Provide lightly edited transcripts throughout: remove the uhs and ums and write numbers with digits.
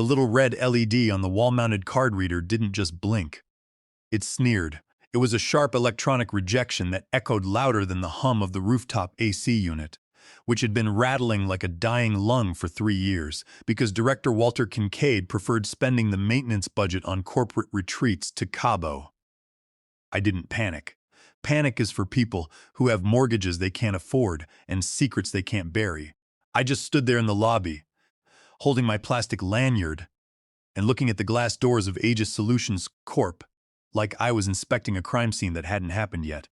The little red LED on the wall-mounted card reader didn't just blink. It sneered. It was a sharp electronic rejection that echoed louder than the hum of the rooftop AC unit, which had been rattling like a dying lung for 3 years because Director Walter Kincaid preferred spending the maintenance budget on corporate retreats to Cabo. I didn't panic. Panic is for people who have mortgages they can't afford and secrets they can't bury. I just stood there in the lobby, holding my plastic lanyard and looking at the glass doors of Aegis Solutions Corp. Like I was inspecting a crime scene that hadn't happened yet.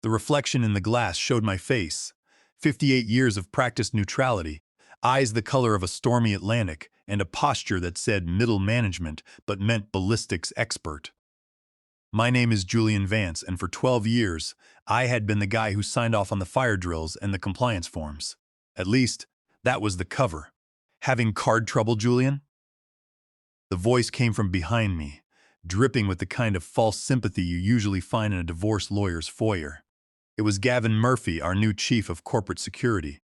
The reflection in the glass showed my face, 58 years of practiced neutrality, eyes the color of a stormy Atlantic, and a posture that said middle management but meant ballistics expert. My name is Julian Vance, and for 12 years, I had been the guy who signed off on the fire drills and the compliance forms. At least, that was the cover. Having card trouble, Julian? The voice came from behind me, dripping with the kind of false sympathy you usually find in a divorce lawyer's foyer. It was Gavin Murphy, our new chief of corporate security.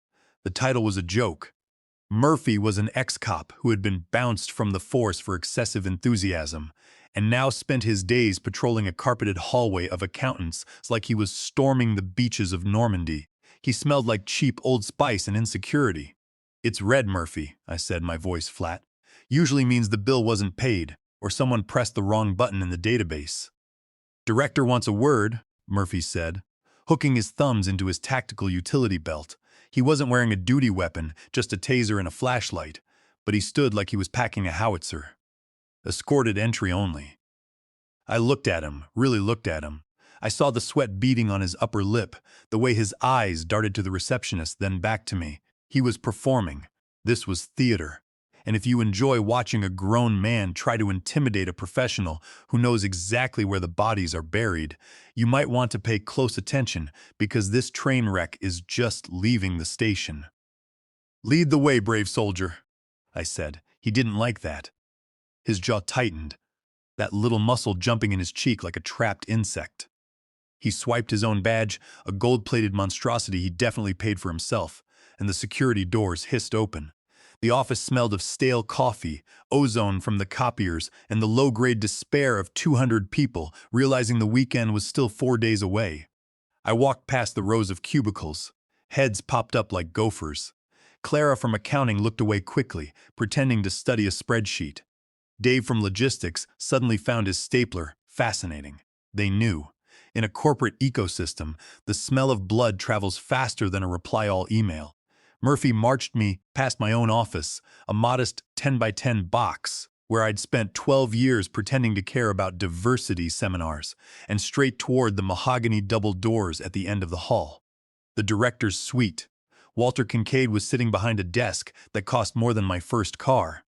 The title was a joke. Murphy was an ex-cop who had been bounced from the force for excessive enthusiasm, and now spent his days patrolling a carpeted hallway of accountants like he was storming the beaches of Normandy. He smelled like cheap Old Spice and insecurity. "It's red, Murphy," I said, my voice flat. "Usually means the bill wasn't paid, or someone pressed the wrong button in the database." "Director wants a word," Murphy said, hooking his thumbs into his tactical utility belt. He wasn't wearing a duty weapon, just a taser and a flashlight, but he stood like he was packing a howitzer. Escorted entry only. I looked at him, really looked at him. I saw the sweat beading on his upper lip, the way his eyes darted to the receptionist, then back to me. He was performing. This was theater. And if you enjoy watching a grown man try to intimidate a professional who knows exactly where the bodies are buried, you might want to pay close attention because this train wreck is just leaving the station. "Lead the way, brave soldier," I said. He didn't like that. His jaw tightened, that little muscle jumping in his cheek like a trapped insect. He swiped his own badge, a gold-plated monstrosity he definitely paid for himself, and the security doors hissed open. The office smelled of stale coffee, ozone from the copiers, and the low-grade despair of 200 people realizing the weekend was still 4 days away. I walked past the rows of cubicles. Heads popped up like gophers. Clara from accounting looked away quickly, pretending to study a spreadsheet. Dave from logistics suddenly found his stapler fascinating. They knew. In a corporate ecosystem, the smell of blood travels faster than a reply-all email. Murphy marched me past my own office, a modest 10 by 10 box, where I'd spent 12 years pretending to care about diversity seminars, and straight toward the mahogany double doors at the end of the hall. The director's suite. Walter Kincaid was sitting behind a desk that cost more than my first car.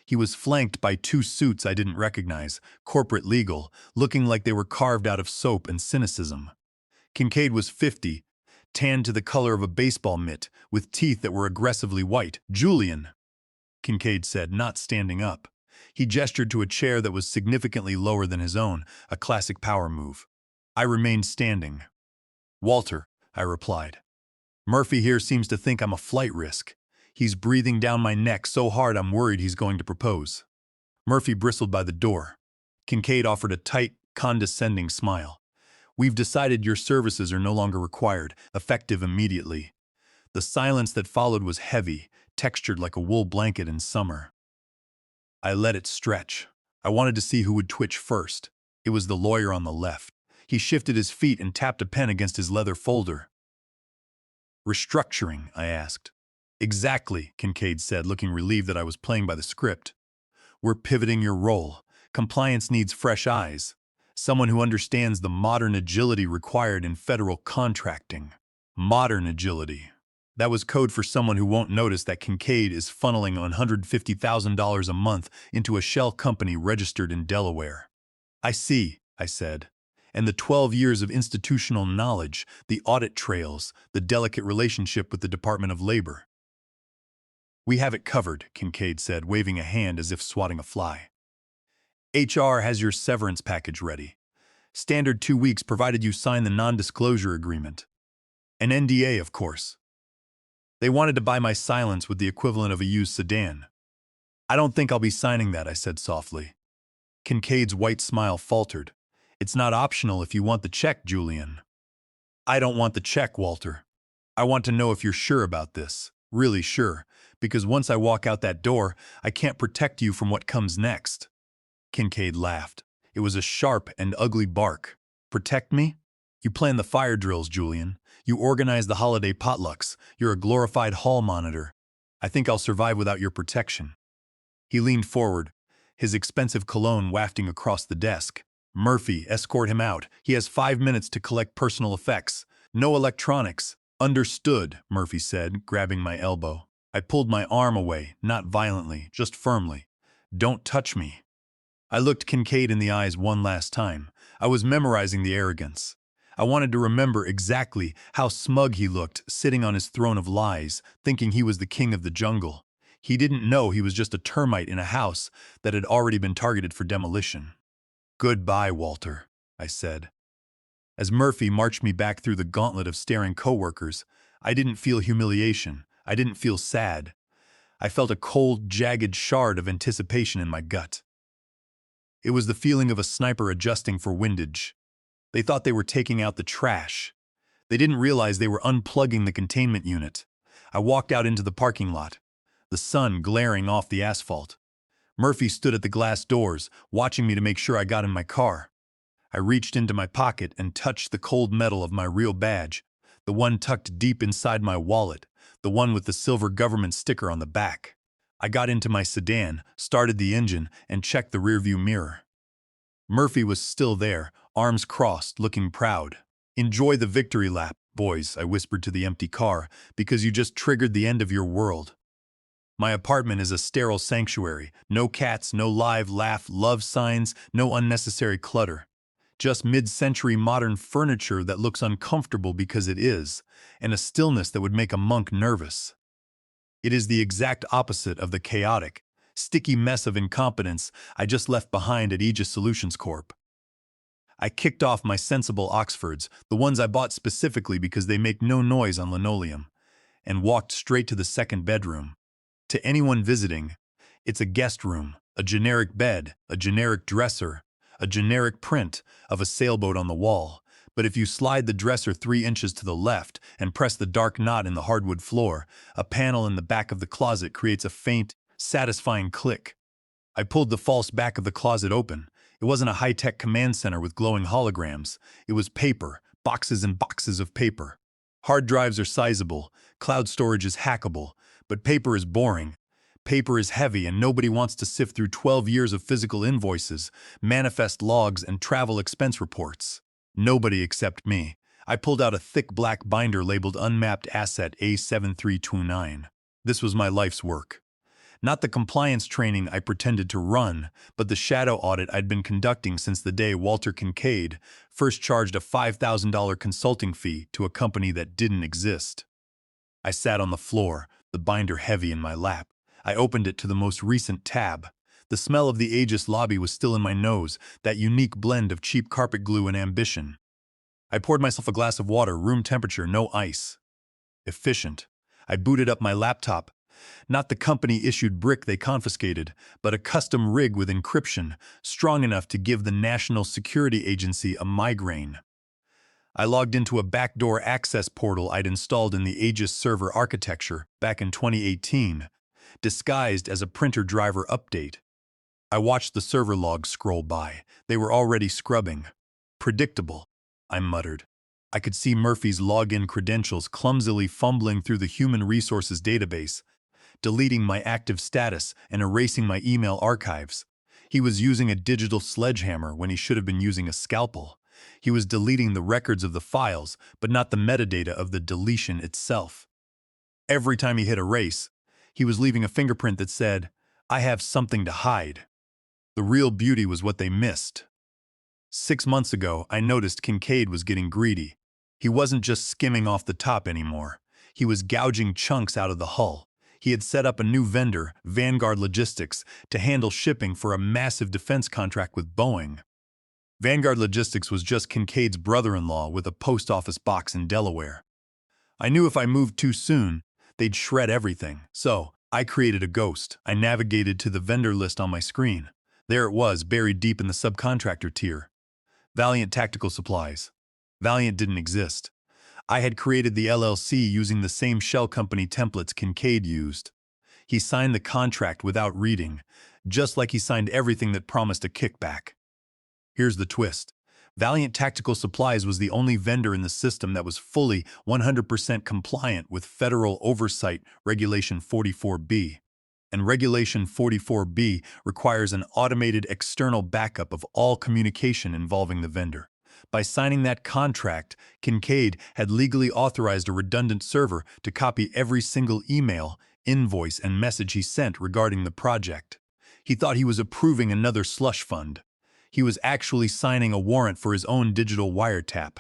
He was flanked by 2 suits I didn't recognize, corporate legal, looking like they were carved out of soap and cynicism. Kincaid was 50, tanned to the color of a baseball mitt, with teeth that were aggressively white. "Julian," Kincaid said, not standing up. He gestured to a chair that was significantly lower than his own, a classic power move. I remained standing. "Walter," I replied. "Murphy here seems to think I'm a flight risk. He's breathing down my neck so hard I'm worried he's going to propose." Murphy bristled by the door. Kincaid offered a tight, condescending smile. "We've decided your services are no longer required, effective immediately." The silence that followed was heavy, textured like a wool blanket in summer. I let it stretch. I wanted to see who would twitch first. It was the lawyer on the left. He shifted his feet and tapped a pen against his leather folder. "Restructuring?" I asked. "Exactly," Kincaid said, looking relieved that I was playing by the script. "We're pivoting your role. Compliance needs fresh eyes. Someone who understands the modern agility required in federal contracting." Modern agility. That was code for someone who won't notice that Kincaid is funneling $150,000 a month into a shell company registered in Delaware. "I see," I said. "And the 12 years of institutional knowledge, the audit trails, the delicate relationship with the Department of Labor." "We have it covered," Kincaid said, waving a hand as if swatting a fly. "HR has your severance package ready. Standard 2 weeks provided you sign the non-disclosure agreement. An NDA, of course." They wanted to buy my silence with the equivalent of a used sedan. I don't think I'll be signing that, I said softly. Kincaid's white smile faltered. It's not optional if you want the check, Julian. I don't want the check, Walter. I want to know if you're sure about this. Really sure. Because once I walk out that door, I can't protect you from what comes next. Kincaid laughed. It was a sharp and ugly bark. Protect me? You plan the fire drills, Julian. You organize the holiday potlucks. You're a glorified hall monitor. I think I'll survive without your protection. He leaned forward, his expensive cologne wafting across the desk. Murphy, escort him out. He has 5 minutes to collect personal effects. No electronics. Understood, Murphy said, grabbing my elbow. I pulled my arm away, not violently, just firmly. Don't touch me. I looked Kincaid in the eyes one last time. I was memorizing the arrogance. I wanted to remember exactly how smug he looked, sitting on his throne of lies, thinking he was the king of the jungle. He didn't know he was just a termite in a house that had already been targeted for demolition. Goodbye, Walter, I said. As Murphy marched me back through the gauntlet of staring coworkers, I didn't feel humiliation. I didn't feel sad. I felt a cold, jagged shard of anticipation in my gut. It was the feeling of a sniper adjusting for windage. They thought they were taking out the trash. They didn't realize they were unplugging the containment unit. I walked out into the parking lot, the sun glaring off the asphalt. Murphy stood at the glass doors, watching me to make sure I got in my car. I reached into my pocket and touched the cold metal of my real badge, the one tucked deep inside my wallet, the one with the silver government sticker on the back. I got into my sedan, started the engine, and checked the rearview mirror. Murphy was still there, arms crossed, looking proud. Enjoy the victory lap, boys, I whispered to the empty car, because you just triggered the end of your world. My apartment is a sterile sanctuary. No cats, no live laugh, love signs, no unnecessary clutter. Just mid-century modern furniture that looks uncomfortable because it is, and a stillness that would make a monk nervous. It is the exact opposite of the chaotic, sticky mess of incompetence I just left behind at Aegis Solutions Corp. I kicked off my sensible Oxfords, the ones I bought specifically because they make no noise on linoleum, and walked straight to the second bedroom. To anyone visiting, it's a guest room, a generic bed, a generic dresser, a generic print of a sailboat on the wall. But if you slide the dresser 3 inches to the left and press the dark knot in the hardwood floor, a panel in the back of the closet creates a faint, satisfying click. I pulled the false back of the closet open. It wasn't a high-tech command center with glowing holograms. It was paper, boxes and boxes of paper. Hard drives are sizable, cloud storage is hackable, but paper is boring. Paper is heavy and nobody wants to sift through 12 years of physical invoices, manifest logs, and travel expense reports. Nobody except me. I pulled out a thick black binder labeled Unmapped Asset A7329. This was my life's work. Not the compliance training I pretended to run, but the shadow audit I'd been conducting since the day Walter Kincaid first charged a $5,000 consulting fee to a company that didn't exist. I sat on the floor, the binder heavy in my lap. I opened it to the most recent tab. The smell of the Aegis lobby was still in my nose, that unique blend of cheap carpet glue and ambition. I poured myself a glass of water, room temperature, no ice. Efficient. I booted up my laptop. Not the company-issued brick they confiscated, but a custom rig with encryption, strong enough to give the National Security Agency a migraine. I logged into a backdoor access portal I'd installed in the Aegis server architecture back in 2018, disguised as a printer driver update. I watched the server logs scroll by. They were already scrubbing. Predictable, I muttered. I could see Murphy's login credentials clumsily fumbling through the human resources database, deleting my active status and erasing my email archives. He was using a digital sledgehammer when he should have been using a scalpel. He was deleting the records of the files, but not the metadata of the deletion itself. Every time he hit erase, he was leaving a fingerprint that said, "I have something to hide." The real beauty was what they missed. 6 months ago, I noticed Kincaid was getting greedy. He wasn't just skimming off the top anymore. He was gouging chunks out of the hull. He had set up a new vendor, Vanguard Logistics, to handle shipping for a massive defense contract with Boeing. Vanguard Logistics was just Kincaid's brother-in-law with a post office box in Delaware. I knew if I moved too soon, they'd shred everything, so I created a ghost. I navigated to the vendor list on my screen. There it was, buried deep in the subcontractor tier. Valiant Tactical Supplies. Valiant didn't exist. I had created the LLC using the same shell company templates Kincaid used. He signed the contract without reading, just like he signed everything that promised a kickback. Here's the twist. Valiant Tactical Supplies was the only vendor in the system that was fully 100% compliant with Federal Oversight Regulation 44B. And Regulation 44B requires an automated external backup of all communication involving the vendor. By signing that contract, Kincaid had legally authorized a redundant server to copy every single email, invoice, and message he sent regarding the project. He thought he was approving another slush fund. He was actually signing a warrant for his own digital wiretap.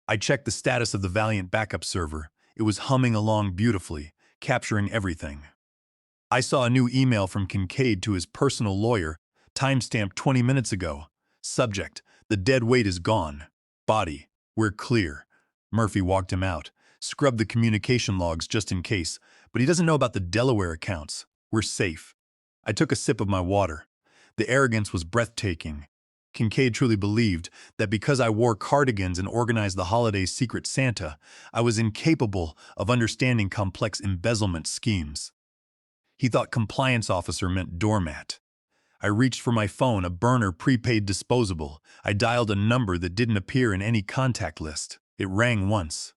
I checked the status of the Valiant backup server. It was humming along beautifully, capturing everything. I saw a new email from Kincaid to his personal lawyer, timestamped 20 minutes ago. Subject: the dead weight is gone. Body: we're clear. Murphy walked him out, scrubbed the communication logs just in case, but he doesn't know about the Delaware accounts. We're safe. I took a sip of my water. The arrogance was breathtaking. Kincaid truly believed that because I wore cardigans and organized the holiday's Secret Santa, I was incapable of understanding complex embezzlement schemes. He thought compliance officer meant doormat. I reached for my phone, a burner prepaid disposable. I dialed a number that didn't appear in any contact list. It rang once.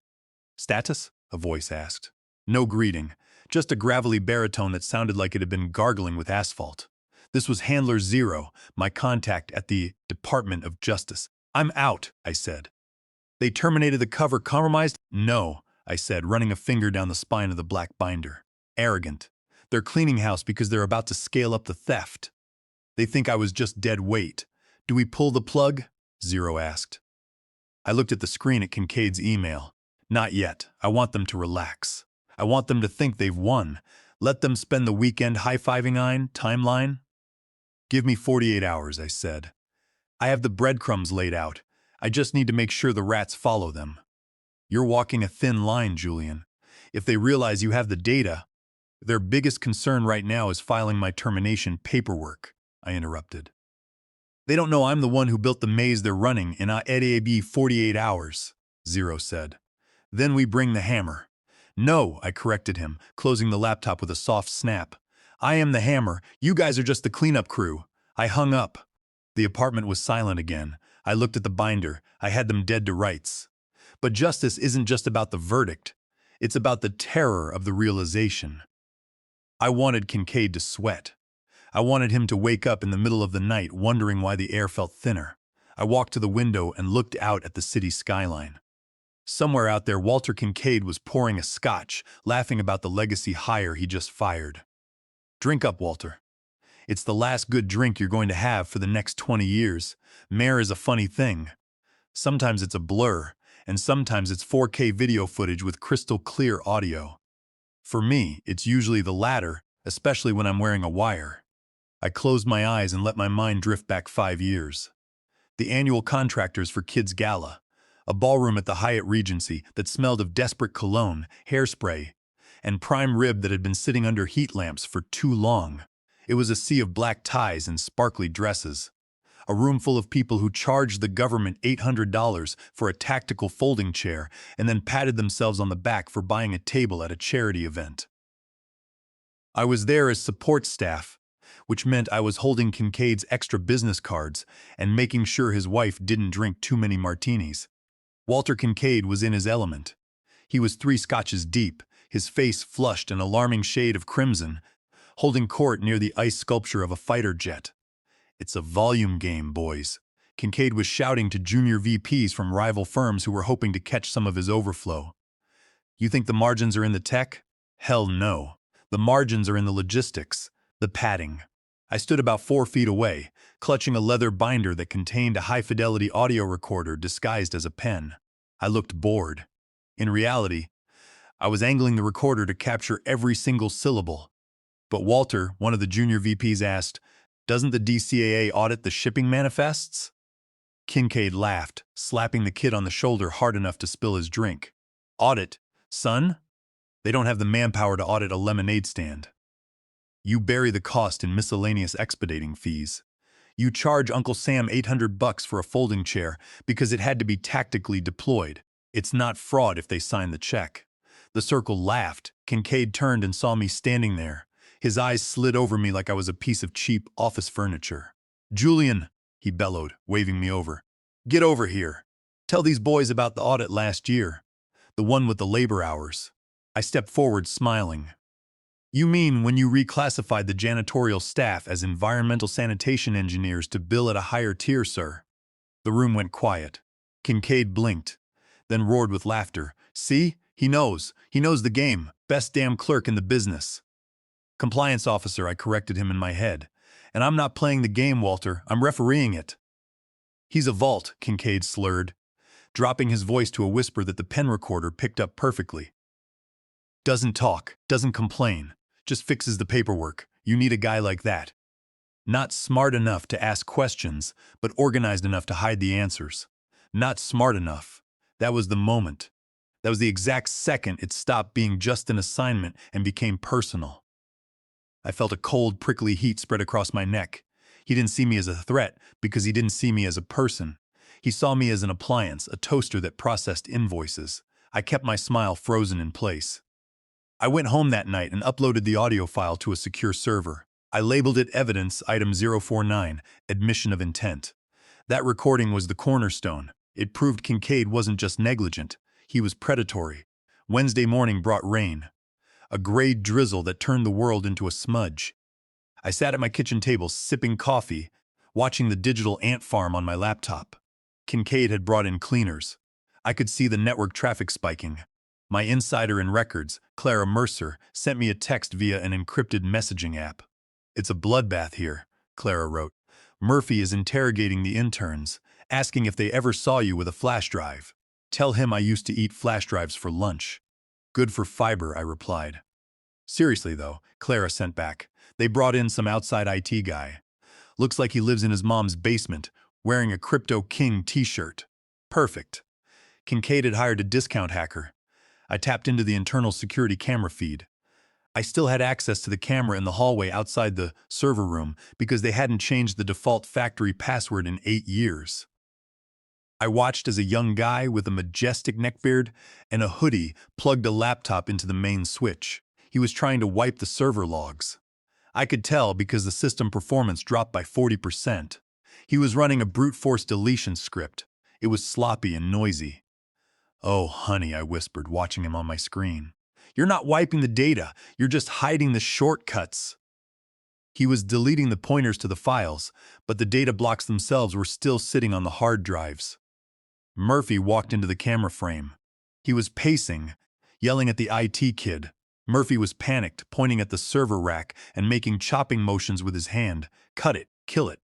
"Status?" a voice asked. No greeting, just a gravelly baritone that sounded like it had been gargling with asphalt. This was Handler Zero, my contact at the Department of Justice. "I'm out," I said. "They terminated the cover. Compromised?" "No," I said, running a finger down the spine of the black binder. "Arrogant. They're cleaning house because they're about to scale up the theft. They think I was just dead weight. Do we pull the plug?" Zero asked. I looked at the screen at Kincaid's email. "Not yet. I want them to relax. I want them to think they've won. Let them spend the weekend high-fiving on timeline." "Give me 48 hours, I said. "I have the breadcrumbs laid out. I just need to make sure the rats follow them." "You're walking a thin line, Julian. If they realize you have the data..." "Their biggest concern right now is filing my termination paperwork," I interrupted. "They don't know I'm the one who built the maze they're running in ADAB 48 hours, Zero said. "Then we bring the hammer." "No," I corrected him, closing the laptop with a soft snap. "I am the hammer. You guys are just the cleanup crew." I hung up. The apartment was silent again. I looked at the binder. I had them dead to rights. But justice isn't just about the verdict. It's about the terror of the realization. I wanted Kincaid to sweat. I wanted him to wake up in the middle of the night wondering why the air felt thinner. I walked to the window and looked out at the city skyline. Somewhere out there, Walter Kincaid was pouring a scotch, laughing about the legacy hire he just fired. "Drink up, Walter. It's the last good drink you're going to have for the next 20 years. Mayor is a funny thing. Sometimes it's a blur, and sometimes it's 4K video footage with crystal clear audio. For me, it's usually the latter, especially when I'm wearing a wire." I closed my eyes and let my mind drift back 5 years. The annual contractors for Kids Gala. A ballroom at the Hyatt Regency that smelled of desperate cologne, hairspray, and prime rib that had been sitting under heat lamps for too long. It was a sea of black ties and sparkly dresses. A room full of people who charged the government $800 for a tactical folding chair and then patted themselves on the back for buying a table at a charity event. I was there as support staff, which meant I was holding Kincaid's extra business cards and making sure his wife didn't drink too many martinis. Walter Kincaid was in his element. He was 3 scotches deep, his face flushed an alarming shade of crimson, holding court near the ice sculpture of a fighter jet. "It's a volume game, boys," Kincaid was shouting to junior VPs from rival firms who were hoping to catch some of his overflow. "You think the margins are in the tech? Hell no. The margins are in the logistics, the padding." I stood about 4 feet away, clutching a leather binder that contained a high-fidelity audio recorder disguised as a pen. I looked bored. In reality, I was angling the recorder to capture every single syllable. But Walter, one of the junior VPs, asked, "Doesn't the DCAA audit the shipping manifests?" Kincaid laughed, slapping the kid on the shoulder hard enough to spill his drink. "Audit, son? They don't have the manpower to audit a lemonade stand. You bury the cost in miscellaneous expediting fees. You charge Uncle Sam $800 for a folding chair because it had to be tactically deployed. It's not fraud if they sign the check. The circle laughed. Kincaid turned and saw me standing there. His eyes slid over me like I was a piece of cheap office furniture. "Julian," he bellowed, waving me over. "Get over here. Tell these boys about the audit last year. The one with the labor hours." I stepped forward, smiling. "You mean when you reclassified the janitorial staff as environmental sanitation engineers to bill at a higher tier, sir?" The room went quiet. Kincaid blinked, then roared with laughter. "See? He knows. He knows the game. Best damn clerk in the business." "Compliance officer," I corrected him in my head. "And I'm not playing the game, Walter. I'm refereeing it." "He's a vault," Kincaid slurred, dropping his voice to a whisper that the pen recorder picked up perfectly. "Doesn't talk, doesn't complain, just fixes the paperwork. You need a guy like that. Not smart enough to ask questions, but organized enough to hide the answers. Not smart enough. That was the moment. That was the exact second it stopped being just an assignment and became personal. I felt a cold, prickly heat spread across my neck. He didn't see me as a threat because he didn't see me as a person. He saw me as an appliance, a toaster that processed invoices. I kept my smile frozen in place. I went home that night and uploaded the audio file to a secure server. I labeled it Evidence Item 049, Admission of Intent. That recording was the cornerstone. It proved Kincaid wasn't just negligent, he was predatory. Wednesday morning brought rain. A gray drizzle that turned the world into a smudge. I sat at my kitchen table sipping coffee, watching the digital ant farm on my laptop. Kincaid had brought in cleaners. I could see the network traffic spiking. My insider in records, Clara Mercer, sent me a text via an encrypted messaging app. "It's a bloodbath here," Clara wrote. "Murphy is interrogating the interns, asking if they ever saw you with a flash drive. Tell him I used to eat flash drives for lunch." "Good for fiber," I replied. "Seriously, though," Clara sent back. "They brought in some outside IT guy. Looks like he lives in his mom's basement, wearing a Crypto King t-shirt. Perfect." Kincaid had hired a discount hacker. I tapped into the internal security camera feed. I still had access to the camera in the hallway outside the server room because they hadn't changed the default factory password in 8 years. I watched as a young guy with a majestic neckbeard and a hoodie plugged a laptop into the main switch. He was trying to wipe the server logs. I could tell because the system performance dropped by 40%. He was running a brute force deletion script. It was sloppy and noisy. "Oh, honey," I whispered, watching him on my screen. "You're not wiping the data, you're just hiding the shortcuts." He was deleting the pointers to the files, but the data blocks themselves were still sitting on the hard drives. Murphy walked into the camera frame. He was pacing, yelling at the IT kid. Murphy was panicked, pointing at the server rack and making chopping motions with his hand. "Cut it, kill it."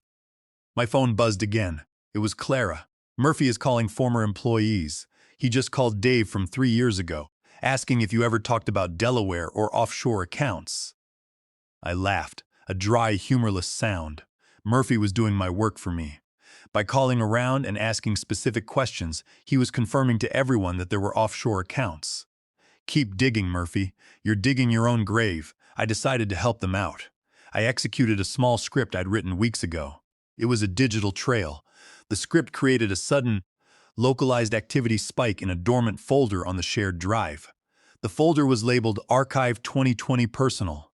My phone buzzed again. It was Clara. "Murphy is calling former employees. He just called Dave from 3 years ago, asking if you ever talked about Delaware or offshore accounts." I laughed, a dry, humorless sound. Murphy was doing my work for me. By calling around and asking specific questions, he was confirming to everyone that there were offshore accounts. "Keep digging, Murphy. You're digging your own grave." I decided to help them out. I executed a small script I'd written weeks ago. It was a digital trail. The script created a sudden, localized activity spike in a dormant folder on the shared drive. The folder was labeled Archive 2020 Personal.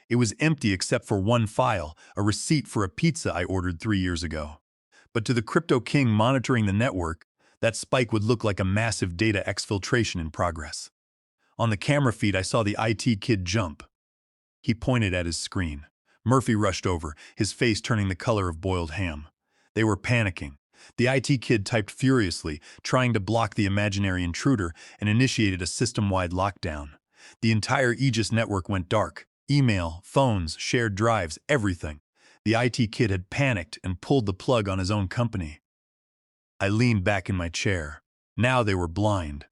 It was empty except for one file, a receipt for a pizza I ordered 3 years ago. But to the Crypto King monitoring the network, that spike would look like a massive data exfiltration in progress. On the camera feed, I saw the IT kid jump. He pointed at his screen. Murphy rushed over, his face turning the color of boiled ham. They were panicking. The IT kid typed furiously, trying to block the imaginary intruder, and initiated a system-wide lockdown. The entire Aegis network went dark. Email, phones, shared drives, everything. The IT kid had panicked and pulled the plug on his own company. I leaned back in my chair. Now they were blind.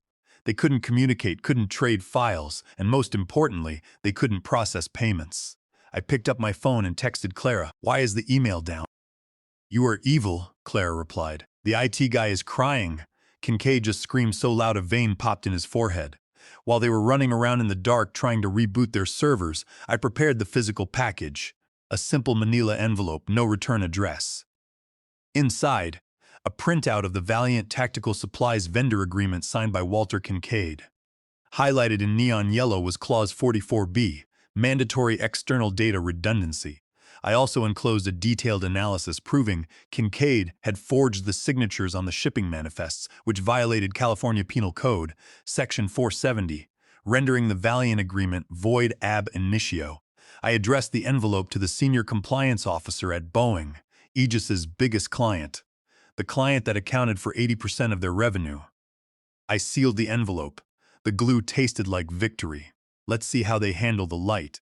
They couldn't communicate, couldn't trade files, and most importantly, they couldn't process payments. I picked up my phone and texted Clara, "Why is the email down?" "You are evil," Clara replied. "The IT guy is crying." Kincaid just screamed so loud a vein popped in his forehead. While they were running around in the dark trying to reboot their servers, I prepared the physical package, a simple manila envelope, no return address. Inside, a printout of the Valiant Tactical Supplies vendor agreement signed by Walter Kincaid. Highlighted in neon yellow was Clause 44B, mandatory external data redundancy. I also enclosed a detailed analysis proving Kincaid had forged the signatures on the shipping manifests, which violated California Penal Code, Section 470, rendering the Valiant agreement void ab initio. I addressed the envelope to the senior compliance officer at Boeing, Aegis's biggest client, the client that accounted for 80% of their revenue. I sealed the envelope. The glue tasted like victory. Let's see how they handle the light.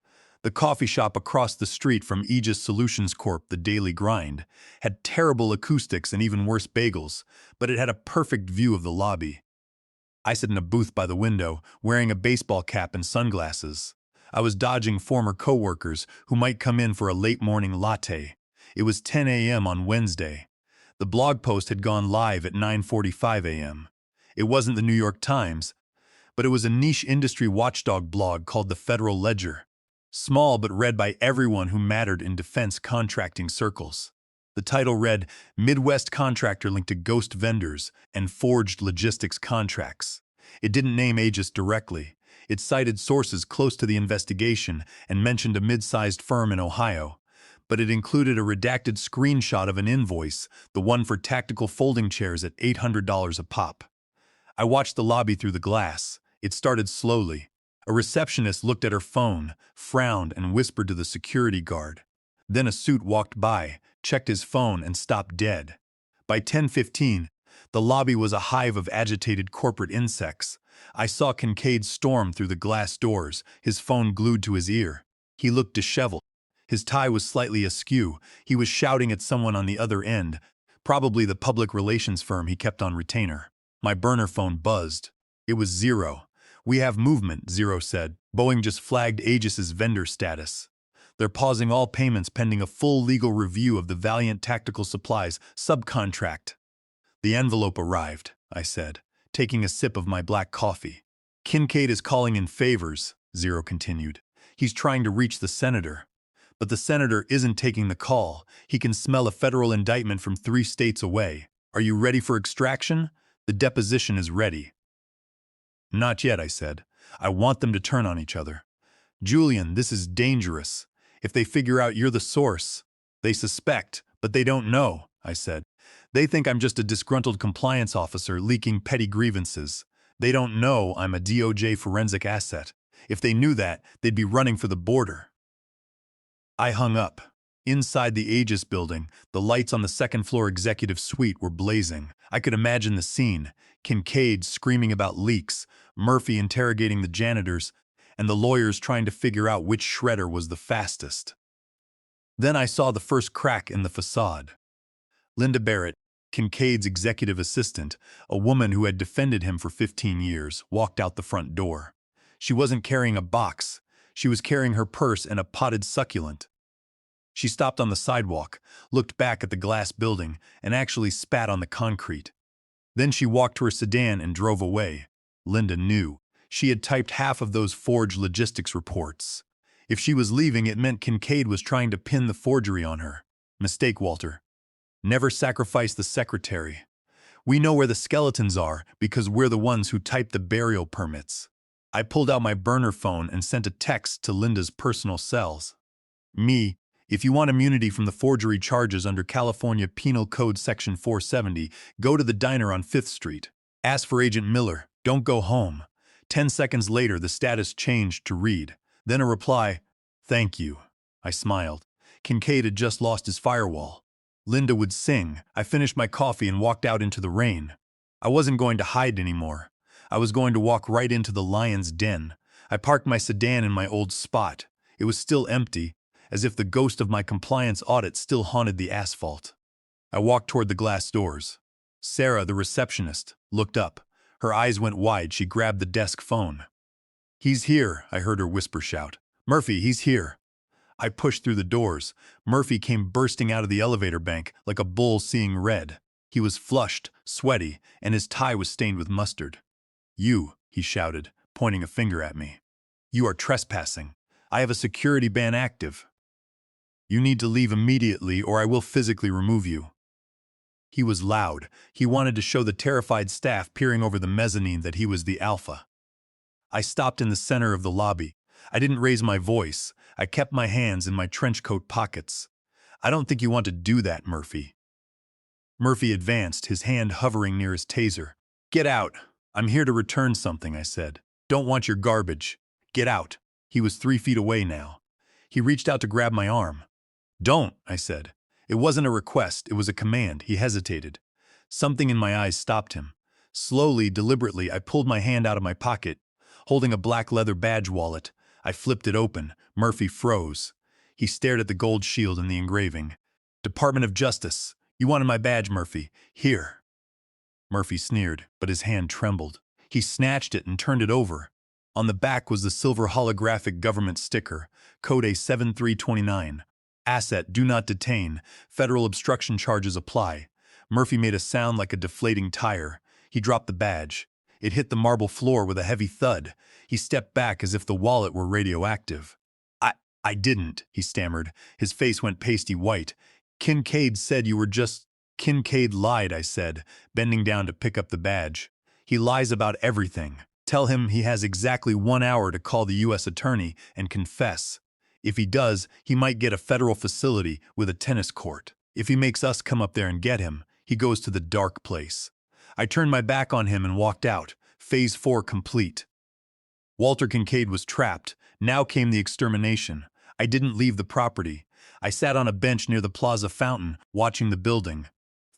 The coffee shop across the street from Aegis Solutions Corp., the Daily Grind, had terrible acoustics and even worse bagels, but it had a perfect view of the lobby. I sat in a booth by the window, wearing a baseball cap and sunglasses. I was dodging former coworkers who might come in for a late morning latte. It was 10 a.m. on Wednesday. The blog post had gone live at 9:45 a.m. It wasn't the New York Times, but it was a niche industry watchdog blog called the Federal Ledger. Small but read by everyone who mattered in defense contracting circles. The title read, Midwest Contractor Linked to Ghost Vendors and Forged Logistics Contracts. It didn't name Aegis directly. It cited sources close to the investigation and mentioned a mid-sized firm in Ohio. But it included a redacted screenshot of an invoice, the one for tactical folding chairs at $800 a pop. I watched the lobby through the glass. It started slowly. A receptionist looked at her phone, frowned, and whispered to the security guard. Then a suit walked by, checked his phone, and stopped dead. By 10:15, the lobby was a hive of agitated corporate insects. I saw Kincaid storm through the glass doors, his phone glued to his ear. He looked disheveled. His tie was slightly askew. He was shouting at someone on the other end, probably the public relations firm he kept on retainer. My burner phone buzzed. It was Zero. We have movement, Zero said. Boeing just flagged Aegis's vendor status. They're pausing all payments pending a full legal review of the Valiant Tactical Supplies subcontract. The envelope arrived, I said, taking a sip of my black coffee. Kincaid is calling in favors, Zero continued. He's trying to reach the senator. But the senator isn't taking the call. He can smell a federal indictment from 3 states away. Are you ready for extraction? The deposition is ready. Not yet, I said. I want them to turn on each other. Julian, this is dangerous. If they figure out you're the source, they suspect, but they don't know, I said. They think I'm just a disgruntled compliance officer leaking petty grievances. They don't know I'm a DOJ forensic asset. If they knew that, they'd be running for the border. I hung up. Inside the Aegis building, the lights on the second-floor executive suite were blazing. I could imagine the scene. Kincaid screaming about leaks, Murphy interrogating the janitors, and the lawyers trying to figure out which shredder was the fastest. Then I saw the first crack in the facade. Linda Barrett, Kincaid's executive assistant, a woman who had defended him for 15 years, walked out the front door. She wasn't carrying a box. She was carrying her purse and a potted succulent. She stopped on the sidewalk, looked back at the glass building, and actually spat on the concrete. Then she walked to her sedan and drove away. Linda knew. She had typed half of those forged logistics reports. If she was leaving, it meant Kincaid was trying to pin the forgery on her. Mistake, Walter. Never sacrifice the secretary. We know where the skeletons are because we're the ones who typed the burial permits. I pulled out my burner phone and sent a text to Linda's personal cells. Me, if you want immunity from the forgery charges under California Penal Code Section 470, go to the diner on 5th Street. Ask for Agent Miller. Don't go home. 10 seconds later, the status changed to read. Then a reply, thank you. I smiled. Kincaid had just lost his firewall. Linda would sing. I finished my coffee and walked out into the rain. I wasn't going to hide anymore. I was going to walk right into the lion's den. I parked my sedan in my old spot. It was still empty, as if the ghost of my compliance audit still haunted the asphalt. I walked toward the glass doors. Sarah, the receptionist, looked up. Her eyes went wide. She grabbed the desk phone. He's here, I heard her whisper shout. Murphy, he's here. I pushed through the doors. Murphy came bursting out of the elevator bank like a bull seeing red. He was flushed, sweaty, and his tie was stained with mustard. You, he shouted, pointing a finger at me. "You are trespassing. I have a security ban active. You need to leave immediately or I will physically remove you." He was loud. He wanted to show the terrified staff peering over the mezzanine that he was the alpha. I stopped in the center of the lobby. I didn't raise my voice. I kept my hands in my trench coat pockets. "I don't think you want to do that, Murphy." Murphy advanced, his hand hovering near his taser. "Get out. I'm here to return something," I said. "Don't want your garbage. Get out." He was 3 feet away now. He reached out to grab my arm. "Don't," I said. It wasn't a request, it was a command. He hesitated. Something in my eyes stopped him. Slowly, deliberately, I pulled my hand out of my pocket. Holding a black leather badge wallet, I flipped it open. Murphy froze. He stared at the gold shield and the engraving. "Department of Justice. You wanted my badge, Murphy. Here." Murphy sneered, but his hand trembled. He snatched it and turned it over. On the back was the silver holographic government sticker, code A7329. "Asset, do not detain. Federal obstruction charges apply." Murphy made a sound like a deflating tire. He dropped the badge. It hit the marble floor with a heavy thud. He stepped back as if the wallet were radioactive. I didn't," he stammered. His face went pasty white. "Kincaid said you were just—" "Kincaid lied," I said, bending down to pick up the badge. "He lies about everything. Tell him he has exactly 1 hour to call the U.S. attorney and confess. If he does, he might get a federal facility with a tennis court. If he makes us come up there and get him, he goes to the dark place." I turned my back on him and walked out. Phase 4 complete. Walter Kincaid was trapped. Now came the extermination. I didn't leave the property. I sat on a bench near the plaza fountain, watching the building.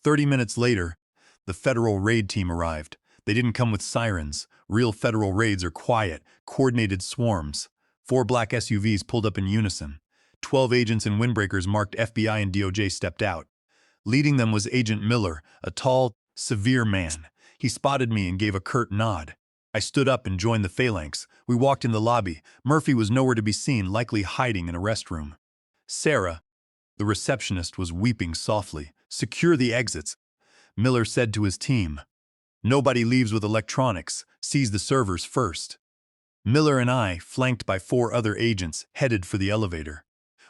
30 minutes later, the federal raid team arrived. They didn't come with sirens. Real federal raids are quiet, coordinated swarms. 4 black SUVs pulled up in unison. 12 agents in windbreakers marked FBI and DOJ stepped out. Leading them was Agent Miller, a tall, severe man. He spotted me and gave a curt nod. I stood up and joined the phalanx. We walked in the lobby. Murphy was nowhere to be seen, likely hiding in a restroom. Sarah, the receptionist, was weeping softly. "Secure the exits," Miller said to his team. "Nobody leaves with electronics. Seize the servers first." Miller and I, flanked by 4 other agents, headed for the elevator.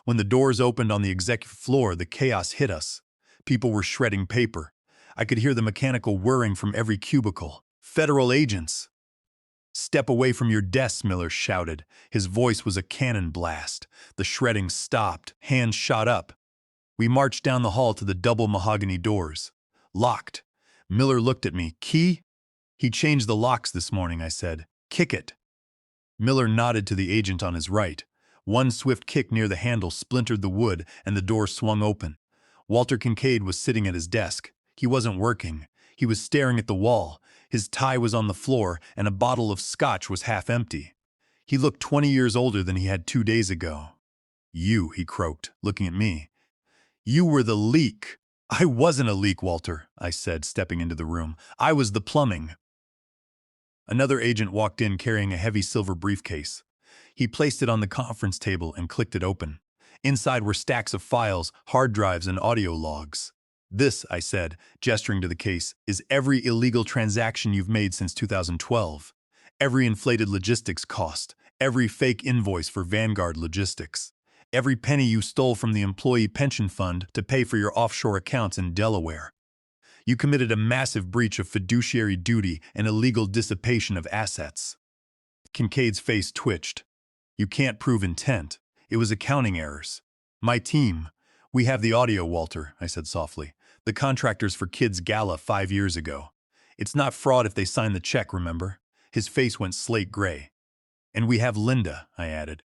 When the doors opened on the executive floor, the chaos hit us. People were shredding paper. I could hear the mechanical whirring from every cubicle. "Federal agents!" "Step away from your desks," Miller shouted. His voice was a cannon blast. The shredding stopped. Hands shot up. We marched down the hall to the double mahogany doors. Locked. Miller looked at me. "Key?" "He changed the locks this morning," I said. "Kick it." Miller nodded to the agent on his right. One swift kick near the handle splintered the wood and the door swung open. Walter Kincaid was sitting at his desk. He wasn't working. He was staring at the wall. His tie was on the floor, and a bottle of scotch was half empty. He looked 20 years older than he had 2 days ago. "You," he croaked, looking at me. "You were the leak." "I wasn't a leak, Walter," I said, stepping into the room. "I was the plumbing." Another agent walked in carrying a heavy silver briefcase. He placed it on the conference table and clicked it open. Inside were stacks of files, hard drives, and audio logs. "This," I said, gesturing to the case, "is every illegal transaction you've made since 2012. Every inflated logistics cost, every fake invoice for Vanguard Logistics, every penny you stole from the employee pension fund to pay for your offshore accounts in Delaware. You committed a massive breach of fiduciary duty and illegal dissipation of assets." Kincaid's face twitched. "You can't prove intent. It was accounting errors." "My team. We have the audio, Walter," I said softly. "The contractors for Kids Gala 5 years ago. It's not fraud if they sign the check, remember?" His face went slate gray. "And we have Linda," I added.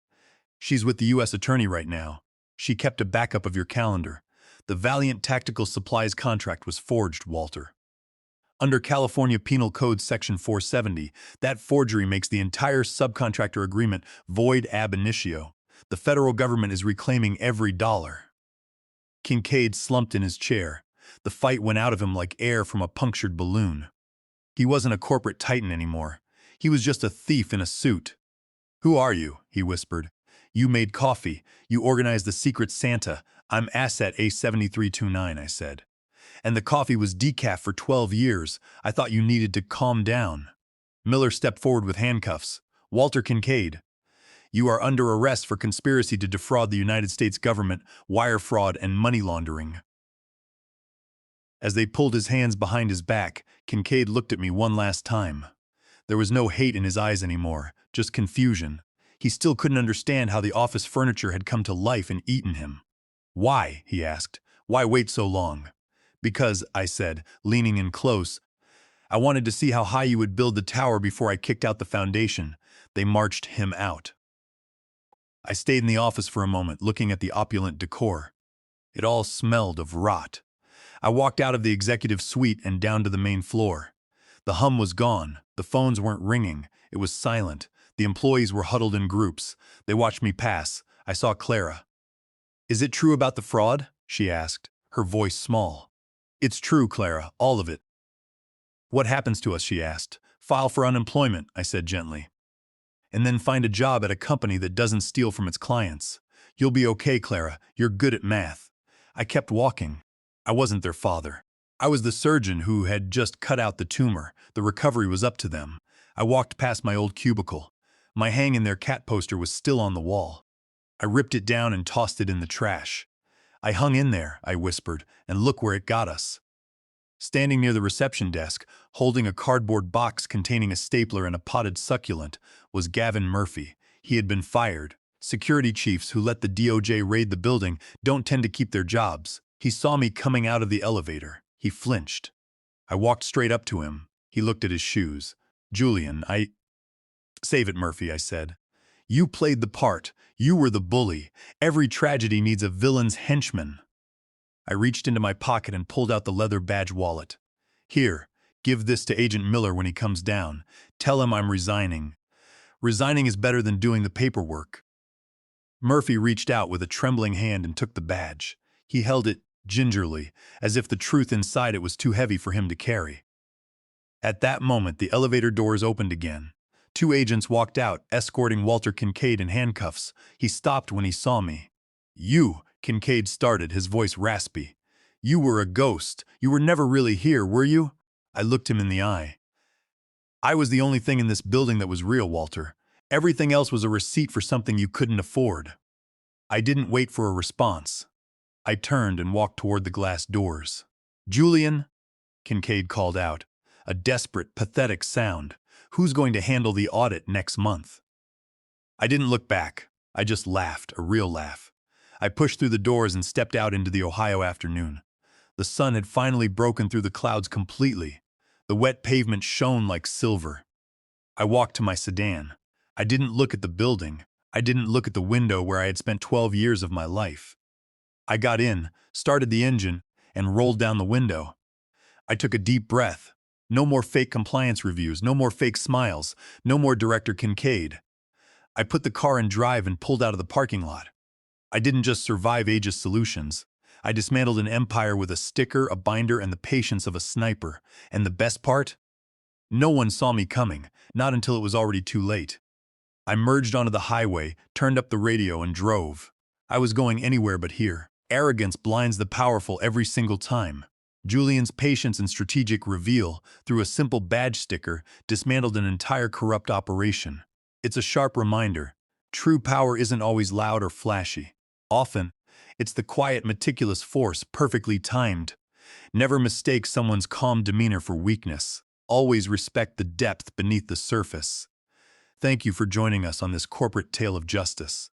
"She's with the U.S. Attorney right now. She kept a backup of your calendar. The Valiant Tactical Supplies contract was forged, Walter. Under California Penal Code Section 470, that forgery makes the entire subcontractor agreement void ab initio. The federal government is reclaiming every dollar." Kincaid slumped in his chair. The fight went out of him like air from a punctured balloon. He wasn't a corporate titan anymore. He was just a thief in a suit. "Who are you?" he whispered. "You made coffee. You organized the Secret Santa. I'm Asset A7329, I said. "And the coffee was decaf for 12 years. I thought you needed to calm down." Miller stepped forward with handcuffs. Walter Kincaid, you are under arrest for conspiracy to defraud the United States government, wire fraud, and money laundering. As they pulled his hands behind his back, Kincaid looked at me one last time. There was no hate in his eyes anymore, just confusion. He still couldn't understand how the office furniture had come to life and eaten him. Why? He asked. Why wait so long? Because, I said, leaning in close, I wanted to see how high you would build the tower before I kicked out the foundation. They marched him out. I stayed in the office for a moment, looking at the opulent decor. It all smelled of rot. I walked out of the executive suite and down to the main floor. The hum was gone. The phones weren't ringing. It was silent. The employees were huddled in groups. They watched me pass. I saw Clara. Is it true about the fraud? She asked, her voice small. It's true, Clara, all of it. What happens to us? She asked. File for unemployment, I said gently. And then find a job at a company that doesn't steal from its clients. You'll be okay, Clara. You're good at math. I kept walking. I wasn't their father. I was the surgeon who had just cut out the tumor. The recovery was up to them. I walked past my old cubicle. My Hang in There cat poster was still on the wall. I ripped it down and tossed it in the trash. I hung in there, I whispered, and look where it got us. Standing near the reception desk, holding a cardboard box containing a stapler and a potted succulent, was Gavin Murphy. He had been fired. Security chiefs who let the DOJ raid the building don't tend to keep their jobs. He saw me coming out of the elevator. He flinched. I walked straight up to him. He looked at his shoes. Julian, Save it, Murphy, I said. You played the part. You were the bully. Every tragedy needs a villain's henchman. I reached into my pocket and pulled out the leather badge wallet. Here, give this to Agent Miller when he comes down. Tell him I'm resigning. Resigning is better than doing the paperwork. Murphy reached out with a trembling hand and took the badge. He held it gingerly, as if the truth inside it was too heavy for him to carry. At that moment, the elevator doors opened again. 2 agents walked out, escorting Walter Kincaid in handcuffs. He stopped when he saw me. You, Kincaid started, his voice raspy. You were a ghost. You were never really here, were you? I looked him in the eye. I was the only thing in this building that was real, Walter. Everything else was a receipt for something you couldn't afford. I didn't wait for a response. I turned and walked toward the glass doors. Julian, Kincaid called out, a desperate, pathetic sound. Who's going to handle the audit next month? I didn't look back. I just laughed, a real laugh. I pushed through the doors and stepped out into the Ohio afternoon. The sun had finally broken through the clouds completely. The wet pavement shone like silver. I walked to my sedan. I didn't look at the building. I didn't look at the window where I had spent 12 years of my life. I got in, started the engine, and rolled down the window. I took a deep breath. No more fake compliance reviews, no more fake smiles, no more Director Kincaid. I put the car in drive and pulled out of the parking lot. I didn't just survive Aegis Solutions. I dismantled an empire with a sticker, a binder, and the patience of a sniper. And the best part? No one saw me coming, not until it was already too late. I merged onto the highway, turned up the radio, and drove. I was going anywhere but here. Arrogance blinds the powerful every single time. Julian's patience and strategic reveal, through a simple badge sticker, dismantled an entire corrupt operation. It's a sharp reminder. True power isn't always loud or flashy. Often, it's the quiet, meticulous force, perfectly timed. Never mistake someone's calm demeanor for weakness. Always respect the depth beneath the surface. Thank you for joining us on this corporate tale of justice.